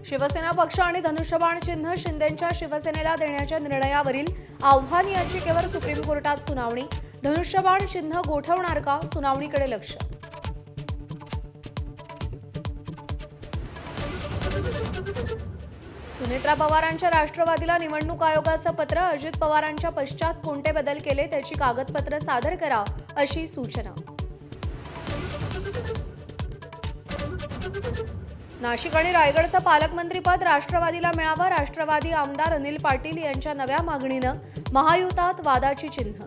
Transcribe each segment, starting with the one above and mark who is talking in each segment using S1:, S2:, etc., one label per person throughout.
S1: शिवसेना पक्ष आणि धनुष्यबाण चिन्ह शिंदेंच्या शिवसेनेला देण्याच्या निर्णयावरील आव्हान याचिकेवर सुप्रीम कोर्टात सुनावणी। धनुष्यबाण चिन्ह गोठवणार का, सुनावणीकडे लक्ष। सुनेत्रा पवारांच्या राष्ट्रवादीला निवडणूक आयोगाचं पत्र। अजित पवारांच्या पश्चात कोणते बदल केले त्याची कागदपत्र सादर करा, अशी सूचना। नाशिक आणि रायगडचं पालकमंत्रीपद राष्ट्रवादीला मिळावं। राष्ट्रवादी आमदार अनिल पाटील यांच्या नव्या मागणीनं महायुतात वादाची चिन्ह।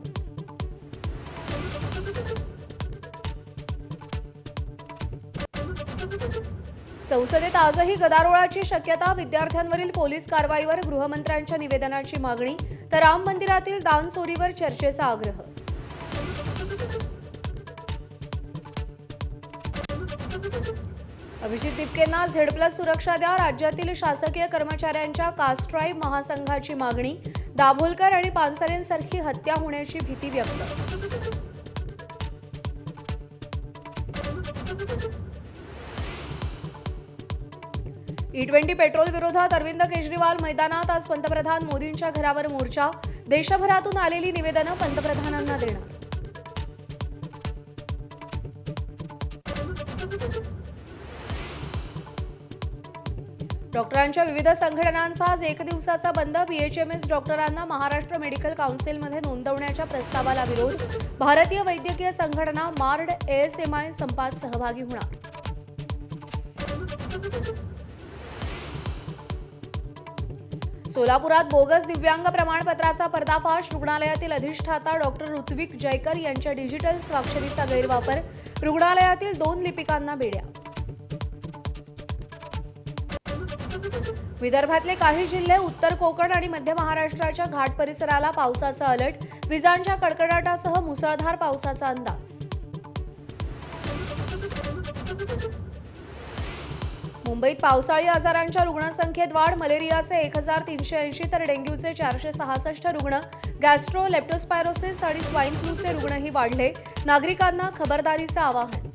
S1: संसदेत आजही गदारोळाची शक्यता। विद्यार्थ्यांवरील पोलीस कारवाईवर गृहमंत्र्यांच्या निवेदनाची मागणी, तर राम मंदिरातील दानचोरीवर चर्चेचा आग्रह। अभिजित दिपकेंना झेड+ सुरक्षा द्या। राज्यातील शासकीय कर्मचाऱ्यांच्या कास्ट्राईब महासंघाची मागणी। दाभोलकर आणि पानसरेंसारखी हत्या होण्याची भीती व्यक्त। E20 पेट्रोल विरोधात अरविंद केजरीवाल मैदानात। आज पंतप्रधान मोदींच्या घरावर मोर्चा। देशभरातून आलेली निवेदनं पंतप्रधानांना देणार। डॉक्टरांच्या विविध संघटनांचा आज एक दिवसाचा बंद। BHMS डॉक्टरांना महाराष्ट्र मेडिकल काउन्सिलमध्ये नोंदवण्याच्या प्रस्तावाला विरोध। भारतीय वैद्यकीय संघटना मार्ड ASMI संपात सहभागी होणार। सोलापुरात बोगस दिव्यांग प्रमाणपत्राचा पर्दाफाश। रुग्णालयातील अधिष्ठाता डॉक्टर ऋत्विक जयकर यांच्या डिजिटल स्वाक्षरीचा गैरवापर। रुग्णालयातील 2 लिपिकांना बेड्या। विदर्भातले काही जिल्हे, उत्तर कोकण आणि मध्य महाराष्ट्राच्या घाट परिसराला पावसाचा अलर्ट। विजांच्या कडकडाटासह मुसळधार पावसाचा अंदाज। मुंबईत पावसाळी आजारांच्या रुग्णसंख्येत वाढ। मलेरियाचे 1380 तर डेंग्यूचे 466 रुग्ण। गॅस्ट्रो, लेप्टोस्पायरोसिस आणि स्वाईन फ्लूचे रुग्णही वाढले। नागरिकांना खबरदारीचं आवाहन।